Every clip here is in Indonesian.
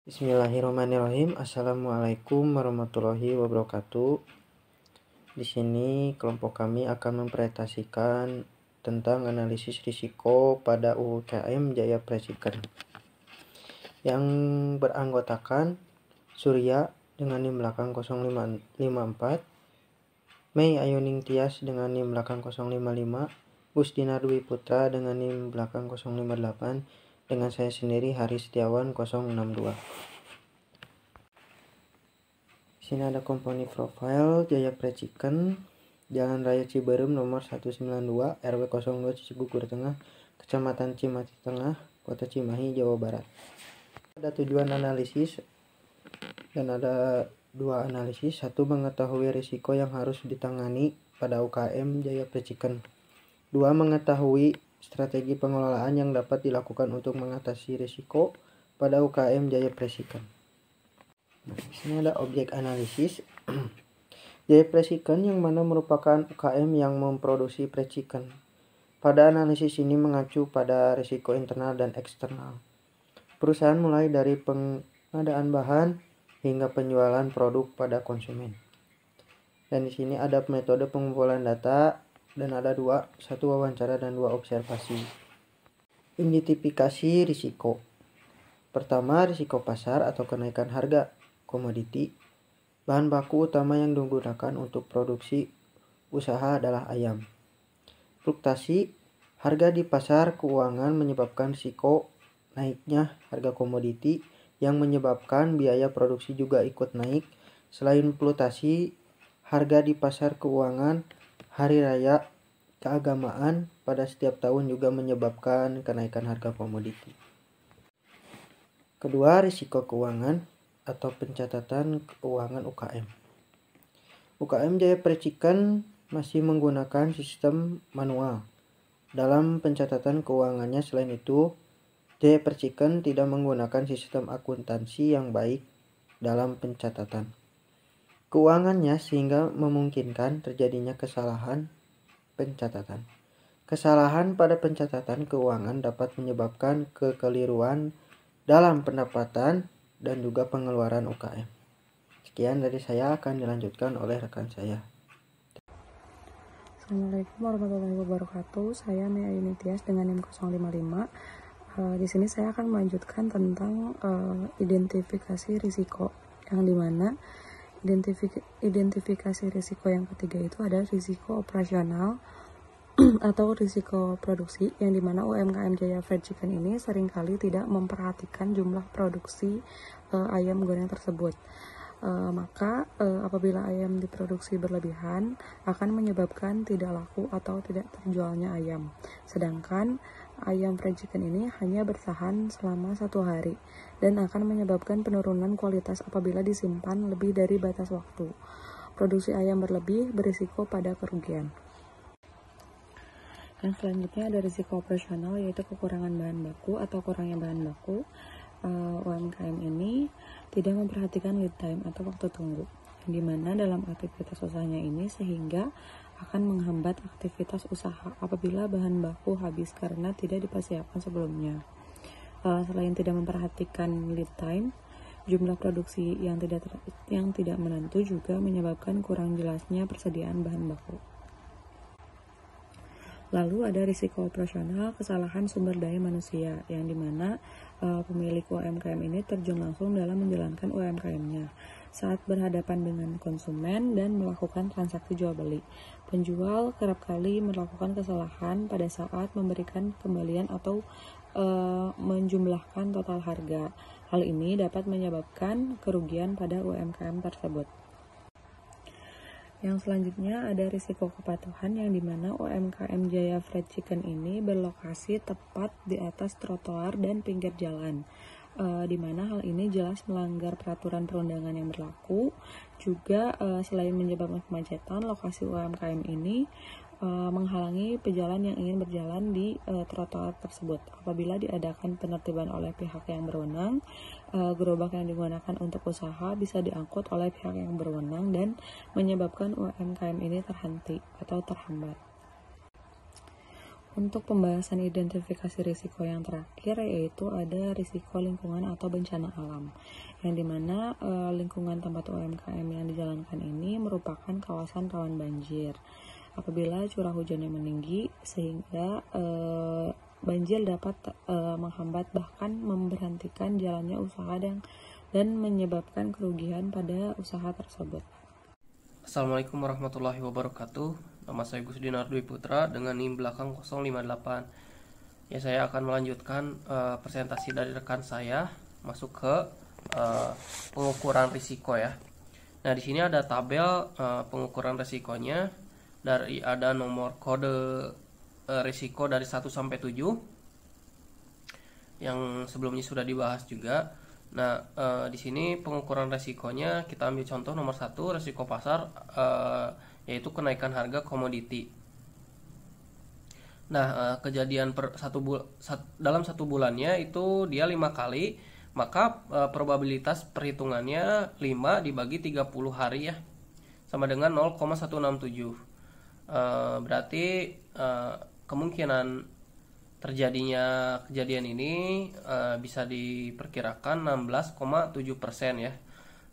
Bismillahirrahmanirrahim. Assalamualaikum warahmatullahi wabarakatuh. Di sini kelompok kami akan mempresentasikan tentang analisis risiko pada UKM Jaya Preciken yang beranggotakan Surya dengan NIM belakang 0554, Mei Ayuning Tias dengan NIM belakang 055, Gusdinar Dwi Putra dengan NIM belakang 058, dengan saya sendiri Haris Setiawan 062. Di sini ada company profile Jaya Preciken, Jalan Raya Ciberem nomor 192, RW 02 Cigugur Tengah, Kecamatan Cimahi Tengah, Kota Cimahi, Jawa Barat. Ada tujuan analisis dan ada dua analisis. Satu, mengetahui risiko yang harus ditangani pada UKM Jaya Preciken. Dua, mengetahui strategi pengelolaan yang dapat dilakukan untuk mengatasi risiko pada UKM Jaya Preciken. Di sini ada objek analisis Jaya Preciken, yang mana merupakan UKM yang memproduksi preciken. Pada analisis ini mengacu pada risiko internal dan eksternal. Perusahaan mulai dari pengadaan bahan hingga penjualan produk pada konsumen. Dan di sini ada metode pengumpulan data dan ada dua, satu wawancara dan dua observasi. Identifikasi risiko. Pertama, risiko pasar atau kenaikan harga komoditi. Bahan baku utama yang digunakan untuk produksi usaha adalah ayam. Fluktuasi harga di pasar keuangan menyebabkan risiko naiknya harga komoditi yang menyebabkan biaya produksi juga ikut naik. Selain fluktuasi harga di pasar keuangan, hari raya keagamaan pada setiap tahun juga menyebabkan kenaikan harga komoditi. Kedua, risiko keuangan atau pencatatan keuangan UKM. UKM Jaya Preciken masih menggunakan sistem manual dalam pencatatan keuangannya. Selain itu, Jaya Preciken tidak menggunakan sistem akuntansi yang baik dalam pencatatan keuangannya, sehingga memungkinkan terjadinya kesalahan pencatatan. Kesalahan pada pencatatan keuangan dapat menyebabkan kekeliruan dalam pendapatan dan juga pengeluaran UKM. Sekian dari saya, akan dilanjutkan oleh rekan saya. Assalamualaikum warahmatullahi wabarakatuh. Saya Mei Ayuning Tias dengan NIM 055. Di sini saya akan melanjutkan tentang identifikasi risiko, yang dimana identifikasi risiko yang ketiga itu adalah risiko operasional atau risiko produksi, yang dimana UMKM Jaya Preciken ini seringkali tidak memperhatikan jumlah produksi ayam goreng tersebut. Maka apabila ayam diproduksi berlebihan akan menyebabkan tidak laku atau tidak terjualnya ayam. Sedangkan ayam Preciken ini hanya bertahan selama 1 hari dan akan menyebabkan penurunan kualitas apabila disimpan lebih dari batas waktu. Produksi ayam berlebih berisiko pada kerugian. Yang selanjutnya ada risiko operasional, yaitu kekurangan bahan baku atau kurangnya bahan baku. UMKM ini tidak memperhatikan lead time atau waktu tunggu, di mana dalam aktivitas usahanya ini sehingga akan menghambat aktivitas usaha apabila bahan baku habis karena tidak dipersiapkan sebelumnya. Selain tidak memperhatikan lead time, jumlah produksi yang tidak menentu juga menyebabkan kurang jelasnya persediaan bahan baku. Lalu ada risiko operasional, kesalahan sumber daya manusia, yang dimana pemilik UMKM ini terjun langsung dalam menjalankan UMKM-nya saat berhadapan dengan konsumen dan melakukan transaksi jual beli. Penjual kerap kali melakukan kesalahan pada saat memberikan kembalian atau menjumlahkan total harga. Hal ini dapat menyebabkan kerugian pada UMKM tersebut. Yang selanjutnya ada risiko kepatuhan, yang dimana UMKM Jaya Preciken ini berlokasi tepat di atas trotoar dan pinggir jalan, dimana hal ini jelas melanggar peraturan perundangan yang berlaku. Juga selain menyebabkan kemacetan, lokasi UMKM ini menghalangi pejalan yang ingin berjalan di trotoar tersebut. Apabila diadakan penertiban oleh pihak yang berwenang, gerobak yang digunakan untuk usaha bisa diangkut oleh pihak yang berwenang dan menyebabkan UMKM ini terhenti atau terhambat. Untuk pembahasan identifikasi risiko yang terakhir yaitu ada risiko lingkungan atau bencana alam, yang dimana lingkungan tempat UMKM yang dijalankan ini merupakan kawasan rawan banjir. Apabila curah hujannya meninggi sehingga banjir dapat menghambat bahkan memberhentikan jalannya usaha dan menyebabkan kerugian pada usaha tersebut. Assalamualaikum warahmatullahi wabarakatuh. Nama saya Gusdinar Dwi Putra dengan NIM belakang 058. Ya, saya akan melanjutkan presentasi dari rekan saya masuk ke pengukuran risiko ya. Nah, di sini ada tabel pengukuran risikonya. Dari ada nomor kode risiko dari 1 sampai 7 yang sebelumnya sudah dibahas juga. Nah, di sini pengukuran resikonya kita ambil contoh nomor 1, resiko pasar, yaitu kenaikan harga komoditi. Nah, kejadian dalam satu bulannya itu dia 5 kali, maka probabilitas perhitungannya 5 dibagi 30 hari ya, sama dengan 0,167. Berarti kemungkinan terjadinya kejadian ini bisa diperkirakan 16,7% ya.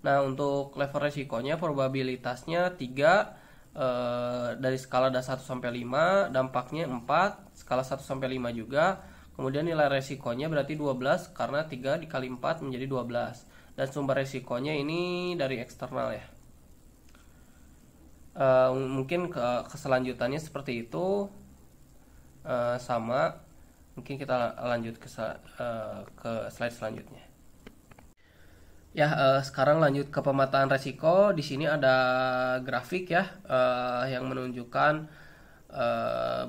Nah, untuk level resikonya probabilitasnya 3 dari skala 1 sampai 5, dampaknya 4, skala 1 sampai 5 juga. Kemudian nilai resikonya berarti 12 karena 3 dikali 4 menjadi 12. Dan sumber resikonya ini dari eksternal ya. Mungkin ke selanjutannya seperti itu. Sama. Mungkin kita lanjut ke slide selanjutnya. Ya, sekarang lanjut ke pemetaan resiko. Di sini ada grafik ya, yang menunjukkan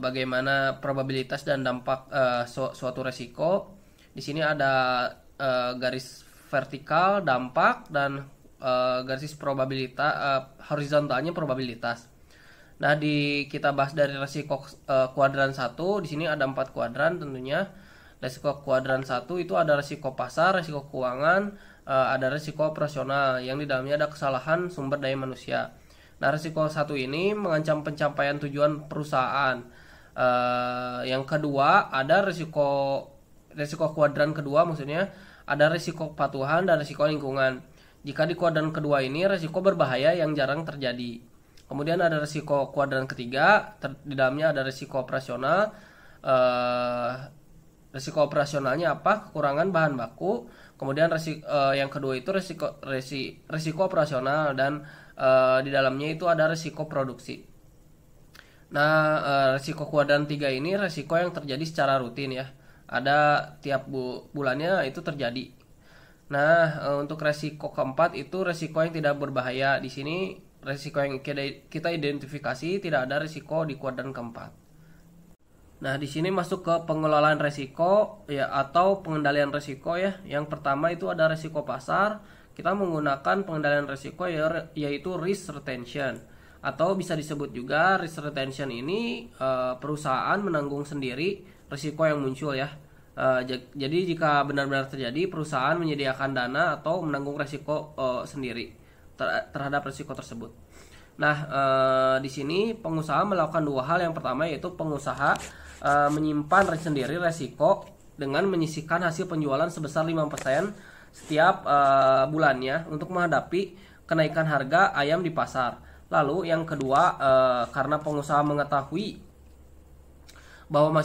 bagaimana probabilitas dan dampak suatu resiko. Di sini ada garis vertikal dampak dan garis probabilitas horizontalnya probabilitas. Nah, kita bahas dari resiko kuadran 1. Di sini ada 4 kuadran tentunya. Resiko kuadran 1 itu ada resiko pasar, resiko keuangan, ada resiko operasional yang di dalamnya ada kesalahan sumber daya manusia. Nah, resiko 1 ini mengancam pencapaian tujuan perusahaan. Yang kedua ada resiko kuadran kedua, maksudnya ada resiko kepatuhan dan resiko lingkungan. Jika di kuadran kedua ini resiko berbahaya yang jarang terjadi. Kemudian ada resiko kuadran ketiga, di dalamnya ada resiko operasional. Resiko operasionalnya apa? Kekurangan bahan baku. Kemudian yang kedua itu resiko operasional dan di dalamnya itu ada resiko produksi. Nah, resiko kuadran 3 ini resiko yang terjadi secara rutin ya. Ada tiap bulannya itu terjadi. Nah, untuk resiko keempat itu resiko yang tidak berbahaya. Di sini resiko yang kita identifikasi tidak ada resiko di kuadran keempat. Nah, di sini masuk ke pengelolaan resiko ya atau pengendalian resiko ya. Yang pertama itu ada resiko pasar. Kita menggunakan pengendalian resiko yaitu risk retention, atau bisa disebut juga risk retention ini perusahaan menanggung sendiri risiko yang muncul ya. Jadi jika benar-benar terjadi, perusahaan menyediakan dana atau menanggung resiko sendiri terhadap resiko tersebut. Nah, di sini pengusaha melakukan 2 hal. Yang pertama yaitu pengusaha menyimpan sendiri resiko dengan menyisihkan hasil penjualan sebesar 5% setiap bulannya untuk menghadapi kenaikan harga ayam di pasar. Lalu yang kedua, karena pengusaha mengetahui bahwa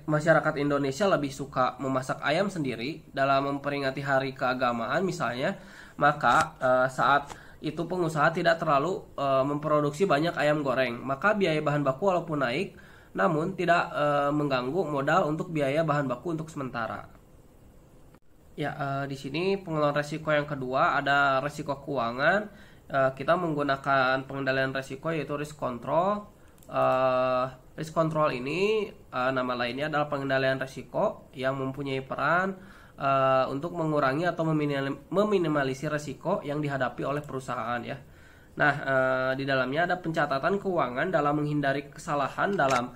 masyarakat Indonesia lebih suka memasak ayam sendiri dalam memperingati hari keagamaan misalnya, maka saat itu pengusaha tidak terlalu memproduksi banyak ayam goreng. Maka biaya bahan baku walaupun naik, namun tidak mengganggu modal untuk biaya bahan baku untuk sementara. Ya, di sini pengelolaan resiko yang kedua ada resiko keuangan. Kita menggunakan pengendalian resiko yaitu risk control. Risk control ini nama lainnya adalah pengendalian resiko yang mempunyai peran untuk mengurangi atau meminimalisir resiko yang dihadapi oleh perusahaan ya. Nah, di dalamnya ada pencatatan keuangan dalam menghindari kesalahan dalam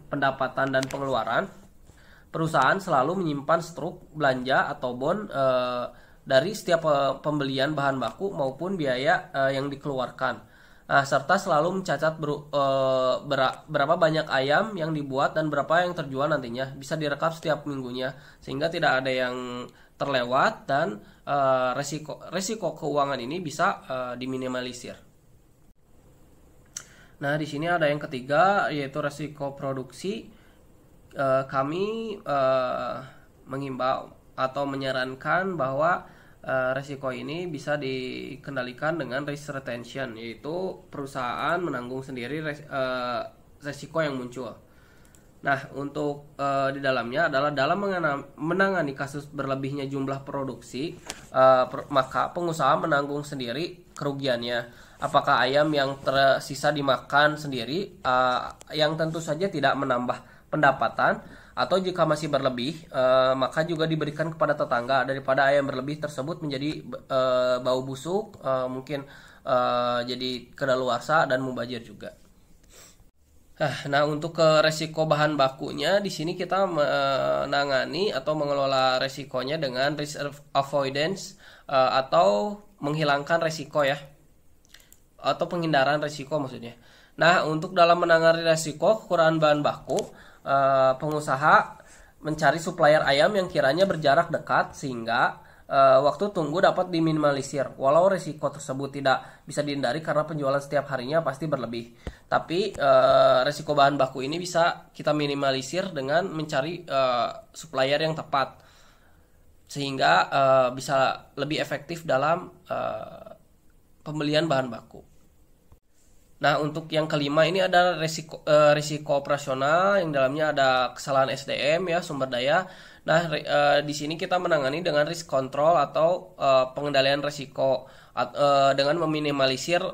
pendapatan dan pengeluaran. Perusahaan selalu menyimpan struk belanja atau bond dari setiap pembelian bahan baku maupun biaya yang dikeluarkan. serta selalu mencatat berapa banyak ayam yang dibuat dan berapa yang terjual nantinya. Bisa direkap setiap minggunya sehingga tidak ada yang terlewat dan resiko keuangan ini bisa diminimalisir. Nah, di sini ada yang ketiga yaitu resiko produksi. Kami mengimbau atau menyarankan bahwa resiko ini bisa dikendalikan dengan risk retention, yaitu perusahaan menanggung sendiri resiko yang muncul. Nah, untuk di dalamnya adalah dalam menangani kasus berlebihnya jumlah produksi, maka pengusaha menanggung sendiri kerugiannya. Apakah ayam yang tersisa dimakan sendiri, yang tentu saja tidak menambah pendapatan, atau jika masih berlebih, maka juga diberikan kepada tetangga daripada ayam berlebih tersebut menjadi bau busuk, mungkin jadi kadaluarsa dan mubazir juga. Nah, untuk ke resiko bahan bakunya, di sini kita menangani atau mengelola resikonya dengan risk avoidance, atau menghilangkan resiko ya, atau penghindaran resiko maksudnya. Nah, untuk dalam menangani resiko kekurangan bahan baku, pengusaha mencari supplier ayam yang kiranya berjarak dekat sehingga waktu tunggu dapat diminimalisir. Walau resiko tersebut tidak bisa dihindari karena penjualan setiap harinya pasti berlebih, tapi resiko bahan baku ini bisa kita minimalisir dengan mencari supplier yang tepat sehingga bisa lebih efektif dalam pembelian bahan baku. Nah, untuk yang kelima ini ada risiko operasional yang dalamnya ada kesalahan SDM ya, sumber daya. Nah, di sini kita menangani dengan risk control atau pengendalian risiko dengan meminimalisir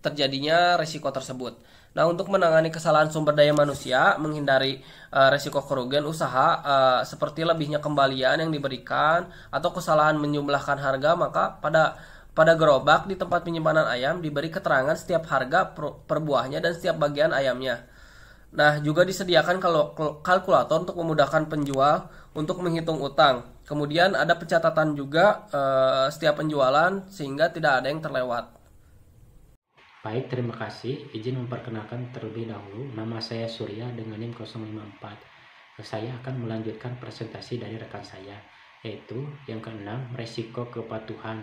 terjadinya risiko tersebut. Nah, untuk menangani kesalahan sumber daya manusia, menghindari risiko kerugian usaha seperti lebihnya kembalian yang diberikan atau kesalahan menjumlahkan harga, maka pada gerobak di tempat penyimpanan ayam diberi keterangan setiap harga per buahnya dan setiap bagian ayamnya. Nah, juga disediakan kalkulator untuk memudahkan penjual untuk menghitung utang. Kemudian ada pencatatan juga setiap penjualan sehingga tidak ada yang terlewat. Baik, terima kasih. Izin memperkenalkan terlebih dahulu, nama saya Surya dengan NIM 054. Saya akan melanjutkan presentasi dari rekan saya, yaitu yang keenam, resiko kepatuhan.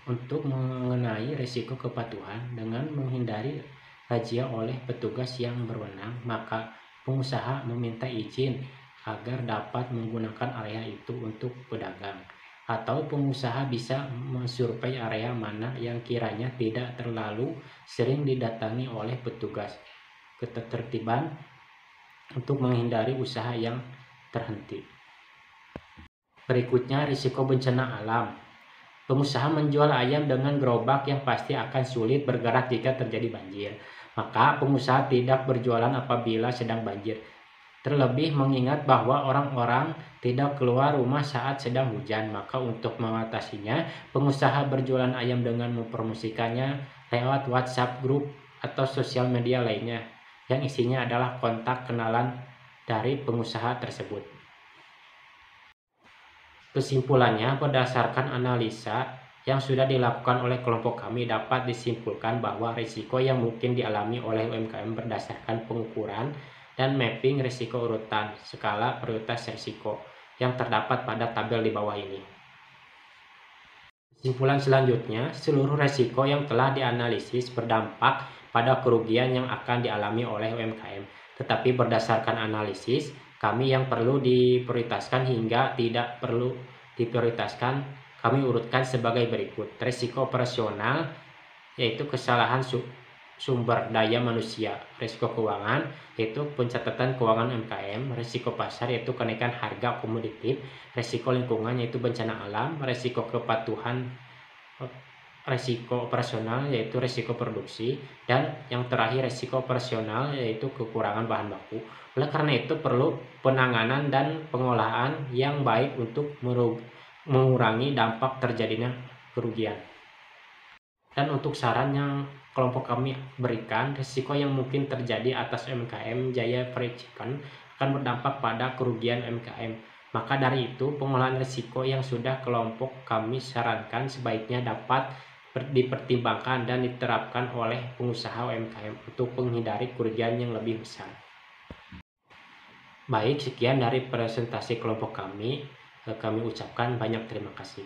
Untuk mengenai risiko kepatuhan dengan menghindari razia oleh petugas yang berwenang, maka pengusaha meminta izin agar dapat menggunakan area itu untuk pedagang, atau pengusaha bisa mensurvei area mana yang kiranya tidak terlalu sering didatangi oleh petugas. Ketertiban untuk menghindari usaha yang terhenti. Berikutnya, risiko bencana alam. Pengusaha menjual ayam dengan gerobak yang pasti akan sulit bergerak jika terjadi banjir. Maka pengusaha tidak berjualan apabila sedang banjir. Terlebih mengingat bahwa orang-orang tidak keluar rumah saat sedang hujan. Maka untuk mengatasinya, pengusaha berjualan ayam dengan mempromosikannya lewat WhatsApp grup atau sosial media lainnya yang isinya adalah kontak kenalan dari pengusaha tersebut. Kesimpulannya, berdasarkan analisa yang sudah dilakukan oleh kelompok kami, dapat disimpulkan bahwa risiko yang mungkin dialami oleh UMKM berdasarkan pengukuran dan mapping risiko urutan skala prioritas risiko yang terdapat pada tabel di bawah ini. Kesimpulan selanjutnya, seluruh risiko yang telah dianalisis berdampak pada kerugian yang akan dialami oleh UMKM. Tetapi berdasarkan analisis, kami yang perlu diprioritaskan hingga tidak perlu diprioritaskan kami urutkan sebagai berikut. Risiko operasional yaitu kesalahan sumber daya manusia, risiko keuangan yaitu pencatatan keuangan UMKM, risiko pasar yaitu kenaikan harga komoditif, risiko lingkungan yaitu bencana alam, risiko kepatuhan, risiko operasional yaitu risiko produksi, dan yang terakhir risiko operasional yaitu kekurangan bahan baku. Oleh karena itu perlu penanganan dan pengolahan yang baik untuk mengurangi dampak terjadinya kerugian. Dan untuk saran yang kelompok kami berikan, risiko yang mungkin terjadi atas UMKM Jaya Fried Chicken akan berdampak pada kerugian UMKM. Maka dari itu, pengolahan risiko yang sudah kelompok kami sarankan sebaiknya dapat dipertimbangkan dan diterapkan oleh pengusaha UMKM untuk menghindari kerugian yang lebih besar. Baik, sekian dari presentasi kelompok kami. Kami ucapkan banyak terima kasih.